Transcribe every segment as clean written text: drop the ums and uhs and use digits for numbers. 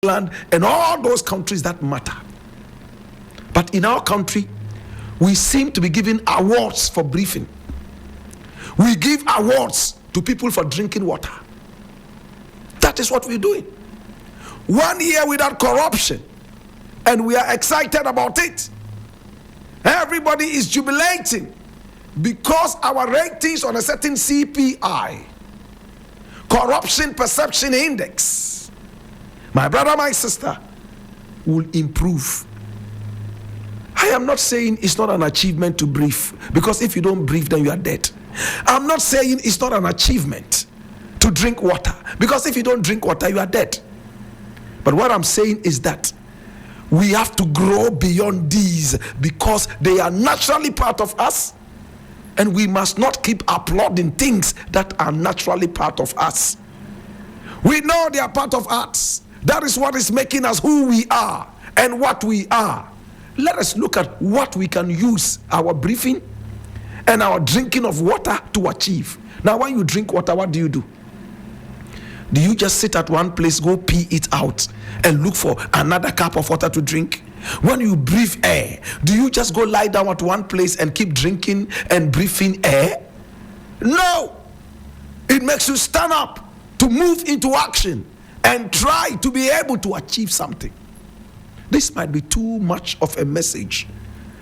England, and all those countries that matter. But in our country, we seem to be giving awards for briefing. We give awards to people for drinking water. That is what we're doing. 1 year without corruption, and we are excited about it. Everybody is jubilating because our ratings on a certain CPI, Corruption Perception Index, my brother, my sister, will improve. I am not saying it's not an achievement to brief, because if you don't brief, then you are dead. I'm not saying it's not an achievement to drink water, because if you don't drink water, you are dead. But what I'm saying is that we have to grow beyond these, because they are naturally part of us, and we must not keep applauding things that are naturally part of us. We know they are part of us. That is what is making us who we are and what we are. Let us look at what we can use our breathing and our drinking of water to achieve. Now, when you drink water, what do? Do you just sit at one place, go pee it out, and look for another cup of water to drink? When you breathe air, do you just go lie down at one place and keep drinking and breathing air? No. It makes you stand up to move into action and try to be able to achieve something. This might be too much of a message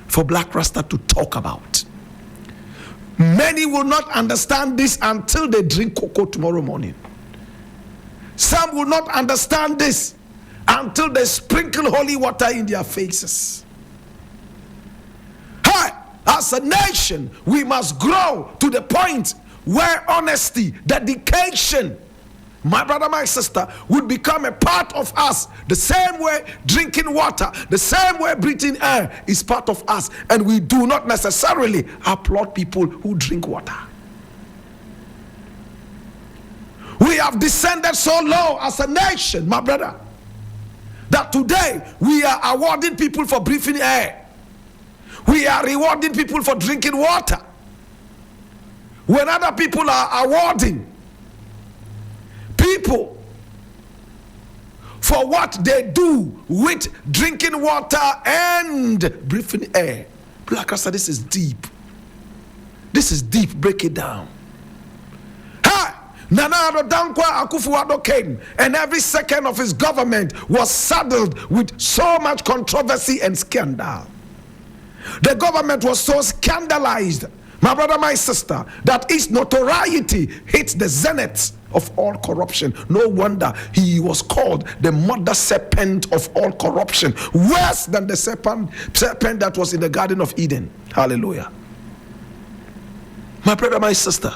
for Black Rasta to talk about. Many will not understand this until they drink cocoa tomorrow morning. Some will not understand this until they sprinkle holy water in their faces. As a nation, we must grow to the point where honesty, dedication, my brother, my sister, would become a part of us. The same way drinking water, the same way breathing air is part of us. And we do not necessarily applaud people who drink water. We have descended so low as a nation, my brother, that today we are awarding people for breathing air. We are rewarding people for drinking water, when other people are awarding people for what they do with drinking water and breathing air. Black Rasta, this is deep. This is deep. Break it down. Nana Addo Dankwa Akufo-Addo came, and every second of his government was saddled with so much controversy and scandal. The government was so scandalized, my brother, my sister, that its notoriety hit the zenith of all corruption. No wonder he was called the mother serpent of all corruption, worse than the serpent that was in the Garden of Eden. Hallelujah. My brother, my sister,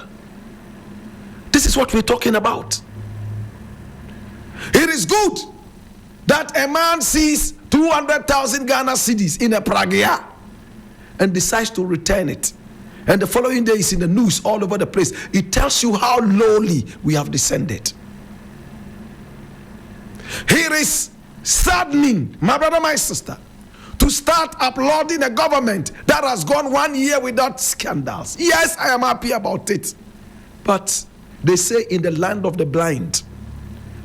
this is what we're talking about. It is good that a man sees 200,000 Ghana cedis in a pragia and decides to return it, and the following day is in the news all over the place. It tells you how lowly we have descended. Here is saddening, my brother, my sister, to start applauding a government that has gone 1 year without scandals. Yes, I am happy about it, but they say in the land of the blind,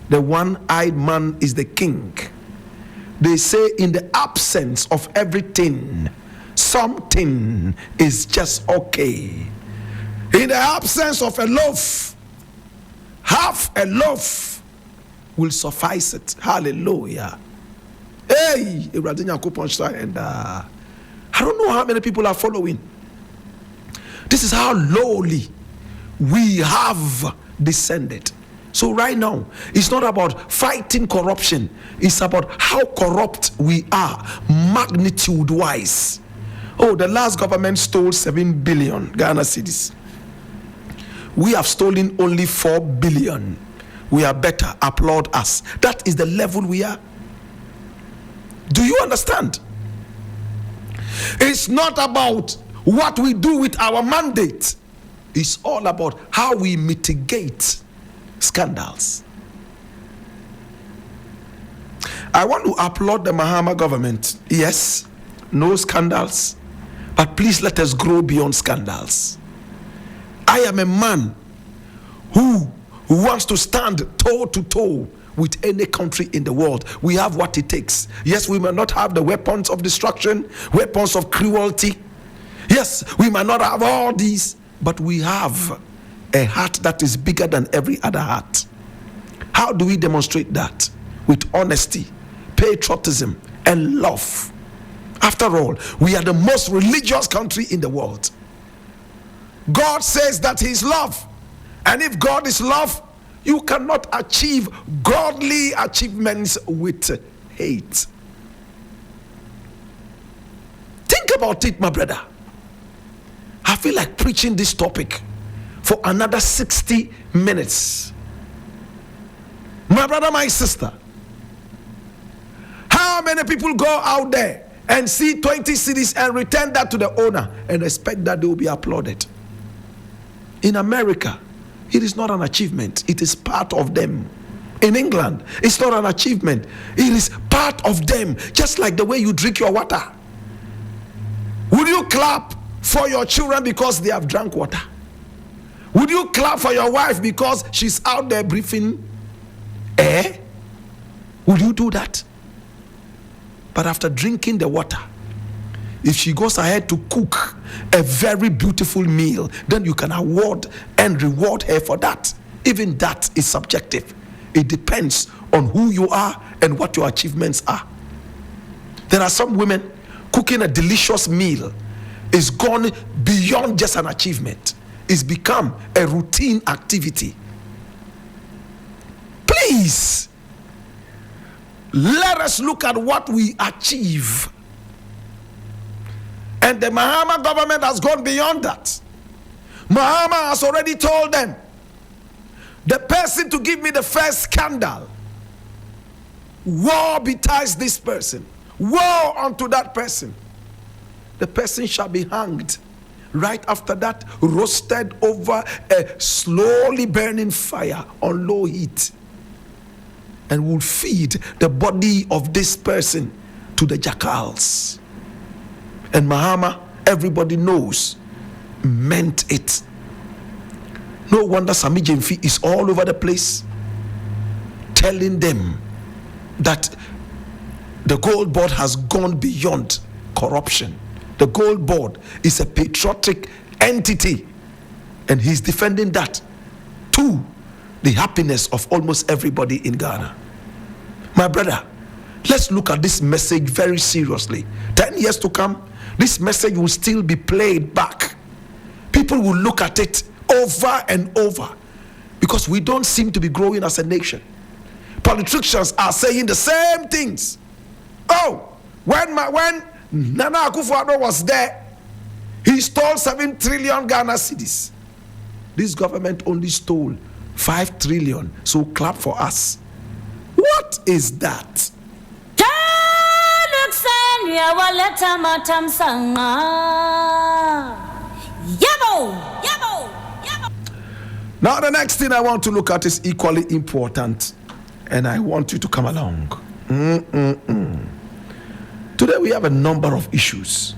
the one-eyed man is the king. They say in the absence of everything, something is just okay. In the absence of a loaf, half a loaf will suffice it. Hallelujah. Hey, I don't know how many people are following. This is how lowly we have descended. So right now, it's not about fighting corruption. It's about how corrupt we are, magnitude-wise. Oh, the last government stole 7 billion Ghana cedis. We have stolen only 4 billion. We are better. Applaud us. That is the level we are. Do you understand? It's not about what we do with our mandate. It's all about how we mitigate scandals. I want to applaud the Mahama government. Yes, no scandals, but please let us grow beyond scandals. I am a man who wants to stand toe to toe with any country in the world. We have what it takes. Yes, we may not have the weapons of destruction, weapons of cruelty. Yes, we might not have all these, but we have a heart that is bigger than every other heart. How do we demonstrate that? With honesty, patriotism, and love. After all, we are the most religious country in the world. God says that He is love. And if God is love, you cannot achieve godly achievements with hate. Think about it, my brother. I feel like preaching this topic for another 60 minutes. My brother, my sister, how many people go out there and see 20 cities and return that to the owner and expect that they will be applauded? In America, it is not an achievement. It is part of them. In England, it's not an achievement. It is part of them. Just like the way you drink your water. Would you clap for your children because they have drank water? Would you clap for your wife because she's out there breathing air? Would you do that? But after drinking the water, if she goes ahead to cook a very beautiful meal, then you can award and reward her for that. Even that is subjective. It depends on who you are and what your achievements are. There are some women cooking a delicious meal is gone beyond just an achievement. It's become a routine activity. Please, let us look at what we achieve. And the Mahama government has gone beyond that. Mahama has already told them, the person to give me the first scandal, woe betides this person, woe unto that person. The person shall be hanged. Right after that, roasted over a slowly burning fire on low heat, and will feed the body of this person to the jackals. And Mahama, everybody knows, meant it. No wonder Sami Jemfi is all over the place telling them that the gold board has gone beyond corruption. The gold board is a patriotic entity, and he's defending that to the happiness of almost everybody in Ghana. My brother, let's look at this message very seriously. 10 years to come, this message will still be played back. People will look at it over and over because we don't seem to be growing as a nation. Politicians are saying the same things. Oh, when Nana Akufo-Addo was there, he stole 7 trillion Ghana cedis. This government only stole 5 trillion. So clap for us. What is that? Now the next thing I want to look at is equally important, and I want you to come along. Today we have a number of issues,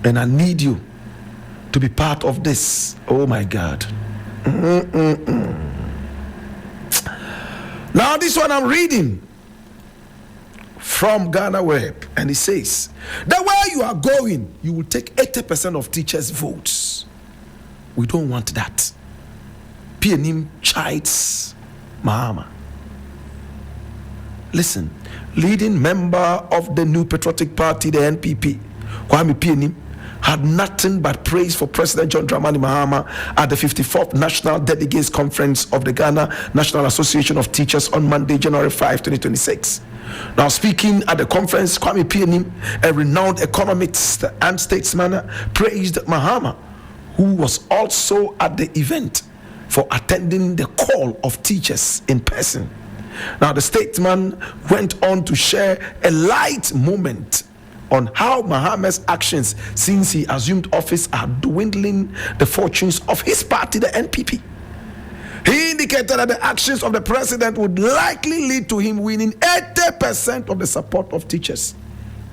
and I need you to be part of this. Oh my God. Now this one I'm reading from Ghana Web, and it says, the way you are going, you will take 80% of teachers' votes. We don't want that. Pianim, chides, Mahama. Listen, leading member of the New Patriotic Party, the NPP, Kwame Pianim, had nothing but praise for President John Dramani Mahama at the 54th National Delegates Conference of the Ghana National Association of Teachers on Monday, January 5, 2026. Now, speaking at the conference, Kwame Pianim, a renowned economist and statesman, praised Mahama, who was also at the event, for attending the call of teachers in person. Now, the statesman went on to share a light moment on how Mahama's actions since he assumed office are dwindling the fortunes of his party, the NPP. He indicated that the actions of the president would likely lead to him winning 80% of the support of teachers,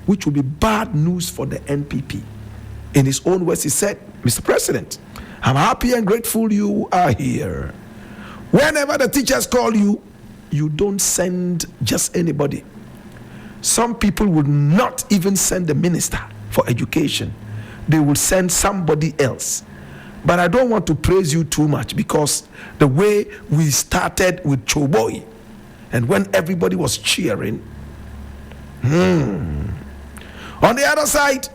which would be bad news for the NPP. In his own words, he said, Mr. President, I'm happy and grateful you are here. Whenever the teachers call you, you don't send just anybody. Some people would not even send the minister for education. They will send somebody else. But I don't want to praise you too much, because the way we started with Choboy, and when everybody was cheering, on the other side,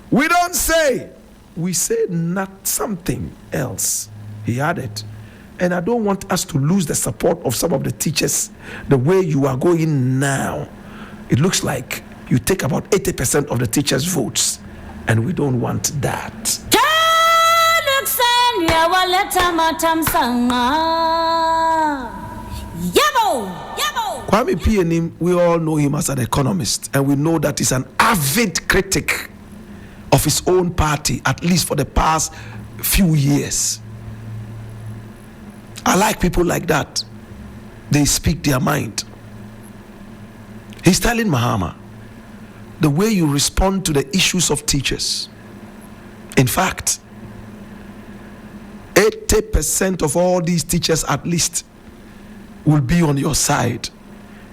we don't say, we say not something else. He added. And I don't want us to lose the support of some of the teachers the way you are going now. It looks like you take about 80% of the teachers' votes, and we don't want that. Kwame Pianim, we all know him as an economist, and we know that he's an avid critic of his own party, at least for the past few years. I like people like that. They speak their mind. He's telling Mahama, the way you respond to the issues of teachers. In fact, 80% of all these teachers at least will be on your side,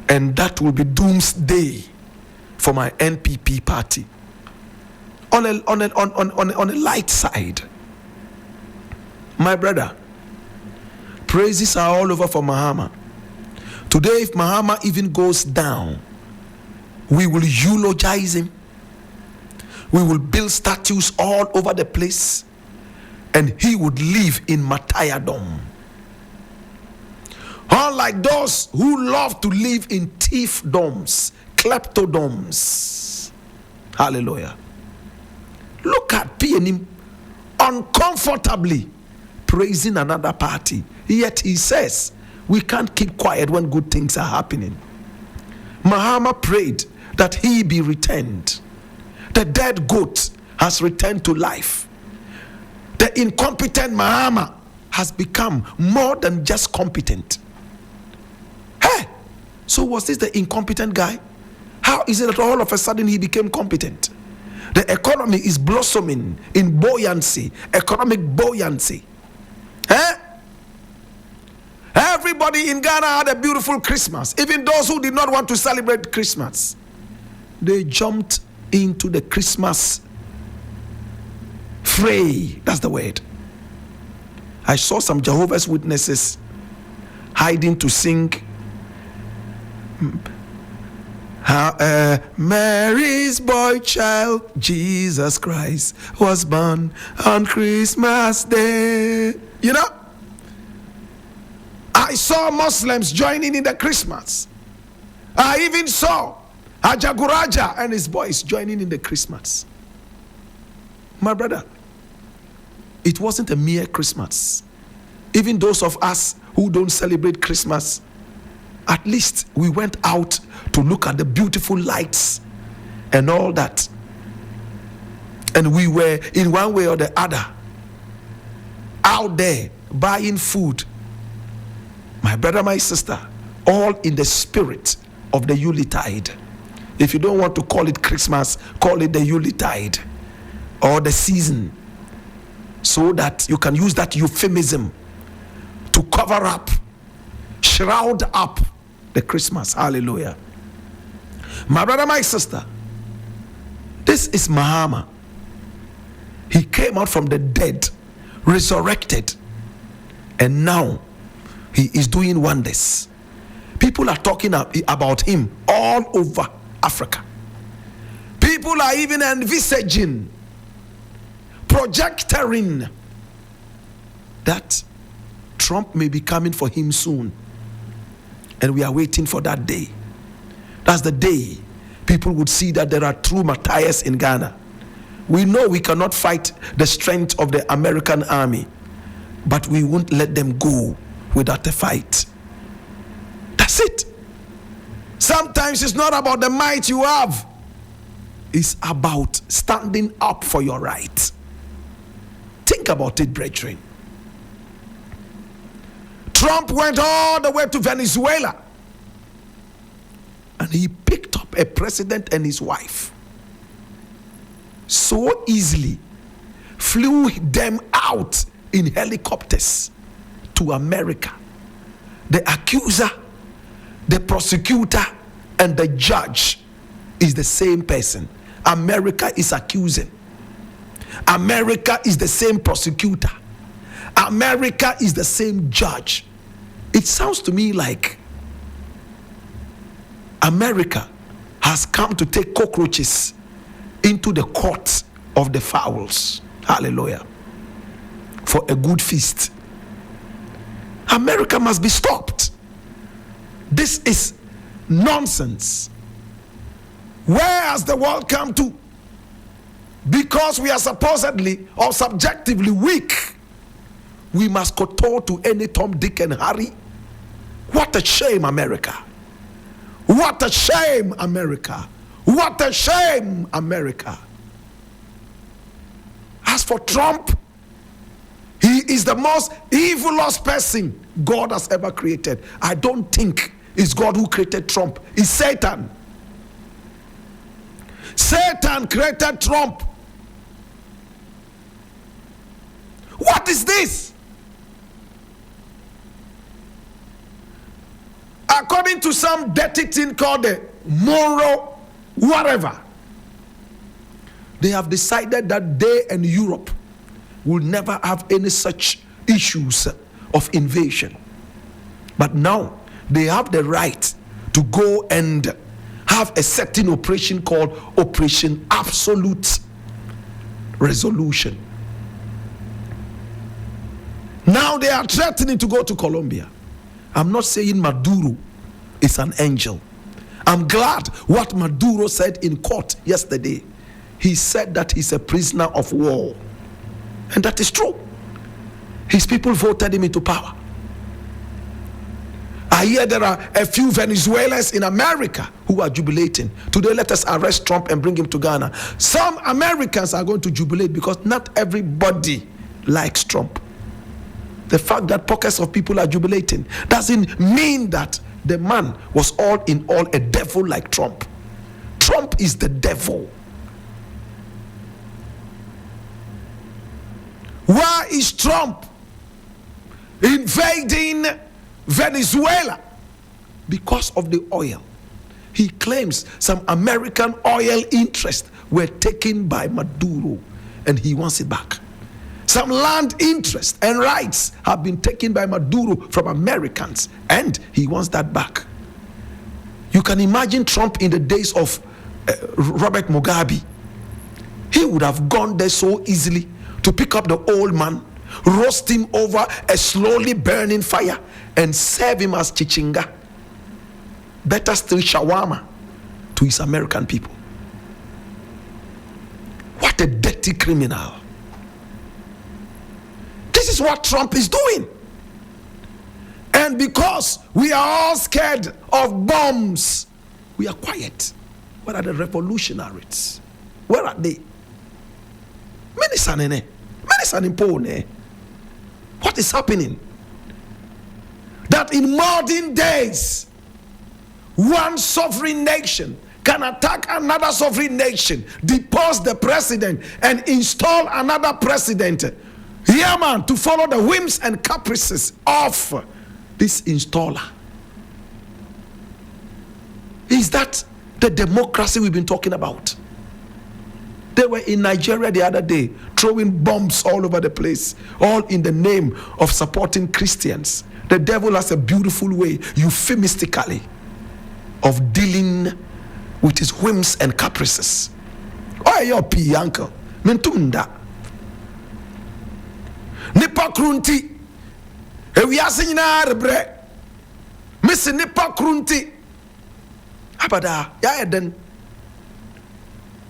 and that will be doomsday for my NPP party. On a light side, my brother, praises are all over for Mahama. Today, if Mahama even goes down, we will eulogize him. We will build statues all over the place, and he would live in martyrdom. Unlike those who love to live in thiefdoms, kleptodoms. Hallelujah. Look at Pianim uncomfortably praising another party. Yet he says we can't keep quiet when good things are happening. Mahama prayed that he be returned. The dead goat has returned to life. The incompetent Mahama has become more than just competent. Hey, so was this the incompetent guy? How is it that all of a sudden he became competent? The economy is blossoming in buoyancy, economic buoyancy. Eh? Everybody in Ghana had a beautiful Christmas. Even those who did not want to celebrate Christmas, they jumped into the Christmas fray. That's the word. I saw some Jehovah's Witnesses hiding to sing Mary's boy child, Jesus Christ, was born on Christmas Day. You know, I saw Muslims joining in the Christmas. I even saw Ajaguraja and his boys joining in the Christmas. My brother, it wasn't a mere Christmas. Even those of us who don't celebrate Christmas, at least we went out to look at the beautiful lights and all that. And we were, in one way or the other, out there buying food. My brother, my sister, all in the spirit of the Yuletide. If you don't want to call it Christmas, call it the Yuletide or the season, so that you can use that euphemism to cover up, shroud up the Christmas. Hallelujah. My brother, my sister, this is Mahama. He came out from the dead, resurrected, and now he is doing wonders. People are talking about him all over Africa. People are even envisaging, projecting that Trump may be coming for him soon. And we are waiting for that day. That's the day people would see that there are true martyrs in Ghana. We know we cannot fight the strength of the American army, but we won't let them go without a fight. That's it. Sometimes it's not about the might you have. It's about standing up for your right. Think about it, brethren. Trump went all the way to Venezuela, and he picked up a president and his wife so easily, flew them out in helicopters to America. The accuser the prosecutor and the judge is the same person. America is accusing. America is the same prosecutor. America is the same judge. It sounds to me like America has come to take cockroaches into the court of the fowls. Hallelujah. For a good feast. America must be stopped. This is nonsense. Where has the world come to? Because we are supposedly or subjectively weak, we must kowtow to any Tom, Dick, and Harry. What a shame, America. What a shame, America. What a shame, America. As for Trump, he is the most evilest person God has ever created. I don't think it's God who created Trump. It's Satan. Satan created Trump. What is this? According to some dirty thing called the moral whatever, they have decided that they and Europe will never have any such issues of invasion. But now they have the right to go and have a certain operation called Operation Absolute Resolution. Now they are threatening to go to Colombia. I'm not saying Maduro is an angel. I'm glad what Maduro said in court yesterday. He said that he's a prisoner of war. And that is true. His people voted him into power. I hear there are a few Venezuelans in America who are jubilating. Today, let us arrest Trump and bring him to Ghana. Some Americans are going to jubilate because not everybody likes Trump. The fact that pockets of people are jubilating doesn't mean that the man was all in all a devil like Trump. Trump is the devil. Why is Trump invading Venezuela? Because of the oil. He claims some American oil interests were taken by Maduro and he wants it back. Some land interests and rights have been taken by Maduro from Americans and he wants that back. You can imagine Trump in the days of Robert Mugabe. He would have gone there so easily to pick up the old man, roast him over a slowly burning fire and serve him as chichinga. Better still, shawarma to his American people. What a dirty criminal. This is what Trump is doing. And because we are all scared of bombs, we are quiet. Where are the revolutionaries? Where are they? What is happening? That in modern days, one sovereign nation can attack another sovereign nation, depose the president, and install another president. Yeah, man, to follow the whims and caprices of this installer. Is that the democracy we've been talking about? They were in Nigeria the other day, throwing bombs all over the place, all in the name of supporting Christians. The devil has a beautiful way, euphemistically, of dealing with his whims and caprices. Oh, your pee, uncle. Mentumda. Nipa krunti. Ewiase nyina rebre. Miss nipa krunti. Abada, ya eden.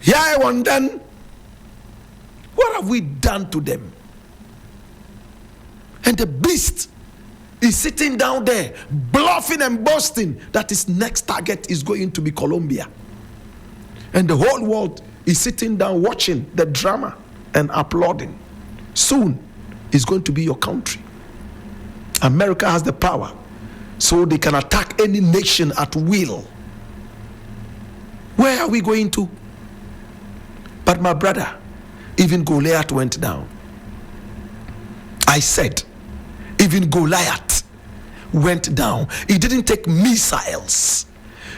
Ya wondan. What have we done to them? And the beast is sitting down there, bluffing and boasting that his next target is going to be Colombia. And the whole world is sitting down watching the drama and applauding. Soon, it's going to be your country. America has the power, so they can attack any nation at will. Where are we going to? But my brother, even Goliath went down. I said, even Goliath went down. It didn't take missiles.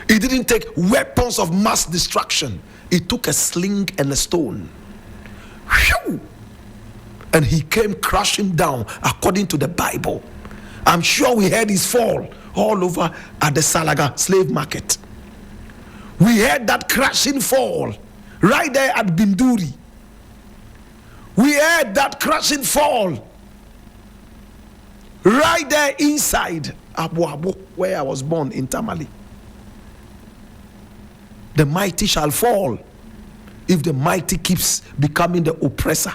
It didn't take weapons of mass destruction. It took a sling and a stone. Whew! And he came crashing down according to the Bible. I'm sure we heard his fall all over at the Salaga slave market. We heard that crashing fall right there at Binduri. We heard that crashing fall right there inside Abu Abu, where I was born in Tamale. The mighty shall fall if the mighty keeps becoming the oppressor.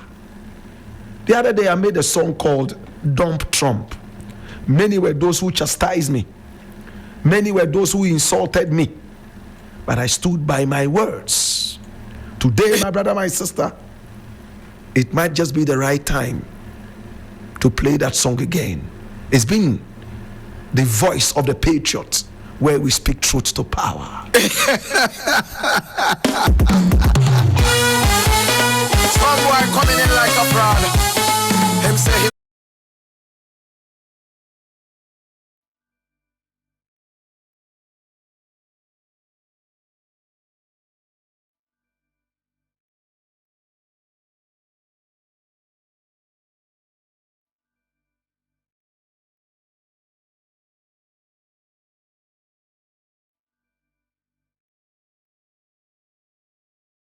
The other day I made a song called Dump Trump. Many were those who chastised me. Many were those who insulted me. But I stood by my words. Today, my brother, my sister, it might just be the right time to play that song again. It's been the voice of the Patriot, where we speak truth to power.